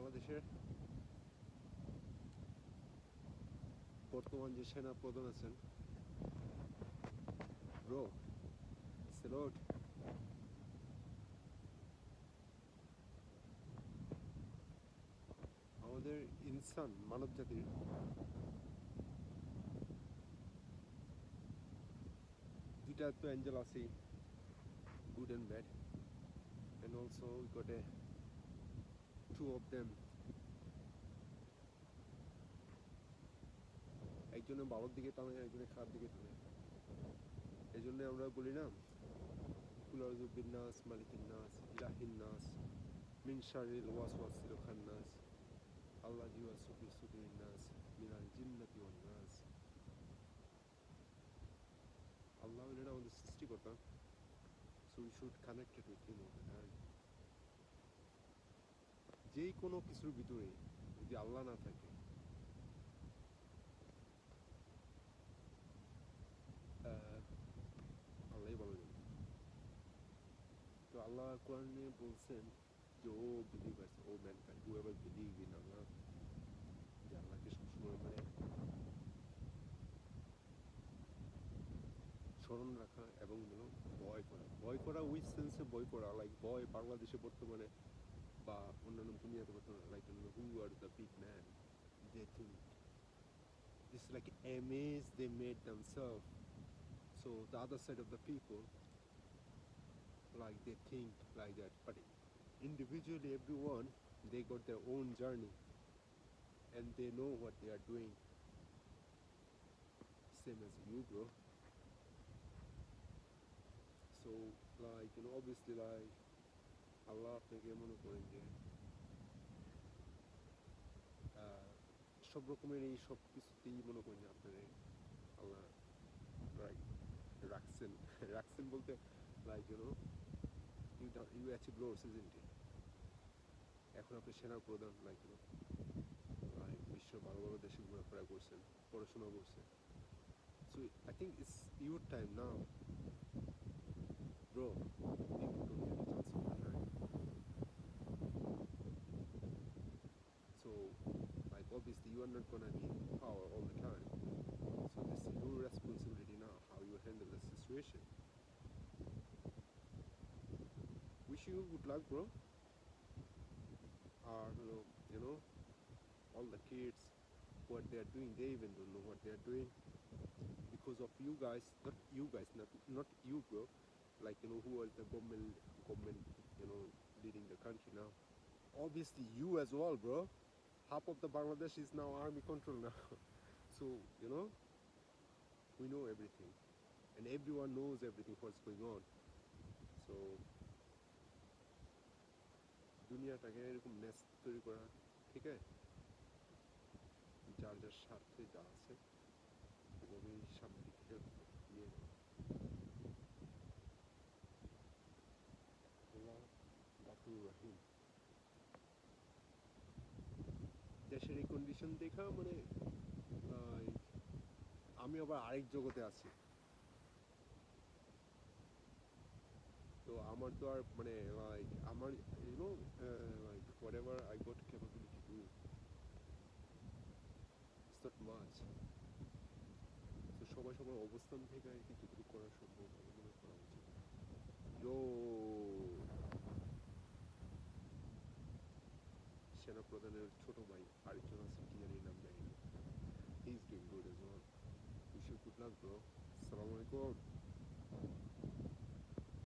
বাংলাদেশের বর্তমান যে সেনা প্রধান আছেন, ব্রো সেলুট। আমাদের ইনসান মানব জাতির দুইটা তো অ্যাঞ্জেল আছে, good and bad, and also we got a two of them. একজনে ভালোর দিকে টানে, একজনে খারাপ দিকে টানে। এই জন্য আমরা বলি না, কুলারজুবিন নাস মালিকিন নাস ইলাহিন নাস মিন শারিল ওয়াসওয়াসিল খান্নাস আল্লাহ জিওয়াসুফি সুদুরিন নাস মিনাল জিন্নাতি ওয়ান নাস। আল্লাহ হলেন আমাদের সৃষ্টিকর্তা, so we should connected with him all the time. যেই কোনো কিছুর ভিতরে যদি আল্লাহ না থাকে, আল্লাহই ভালো জানে। তো আল্লাহ কোরআনে বলছেন যে O believers, O mankind, whoever believe in Allah, যে আল্লাহকে সবসময় মানে স্মরণ রাখা এবং ভয় করা। ভয় করা উইথ সেন্সে ভয় করা, লাইক ভয় বাংলাদেশে বর্তমানে বা অন্যান্য দুনিয়াতে বর্তমানে, like who are the big man, they think it's like image they made themselves, so the other side of the people, like they think like that, but individually everyone, they got their own journey and they know what they are doing, same as you, bro. So like obviously like আল্লাহ আপনাকে মনে করেন যে সব রকমের এই সব কিছুতেই মনে করেন যে আপনার আল্লাহ রাখছেন। রাখছেন বলতে like you achieve loads, isn't it? এখন আপনি সেনা প্রধান, লাইক লাইক বিশ্বের ভালো ভালো দেশে ঘোরাফেরা করছেন, পড়াশোনা করছেন। So I think it's your time now, bro. People don't get a chance all the time. So like obviously you are not gonna be in power all the time, so this is your responsibility now, how you handle the situation. Wishing you good luck, bro. Or all the kids, what they are doing, they even don't know what they are doing because of you guys. Not you guys, not you, bro. Like who are the government leading the country now? Obviously you as well, bro. Half of the Bangladesh is now army control now. So we know everything and everyone knows everything what's going on. So দুনিয়াটাকে এরকম নেস তৈরি করা, ঠিক আছে, যার যার স্বার্থে যা আছে এভাবে সামনের দিকে নিয়ে নেওয়া। আল্লাহ গাফুর রহিম। দেশের এই কন্ডিশন দেখা মানে আমি আবার আরেক জগতে আছি। তো আমার তো আর মানে লাইক আমার like what ever I got capability to do, it's not much. তো সবাই সবার অবস্থান থেকে আর কি যতটুকু করা সম্ভব আমি মনে করা উচিত। ইয়ো সেনা প্রধানের ছোট ভাই আরেকজন আছে, কি জানি নাম জানি না, he is doing good as well. Wish you good luck, bro. আসসালামু আলাইকুম।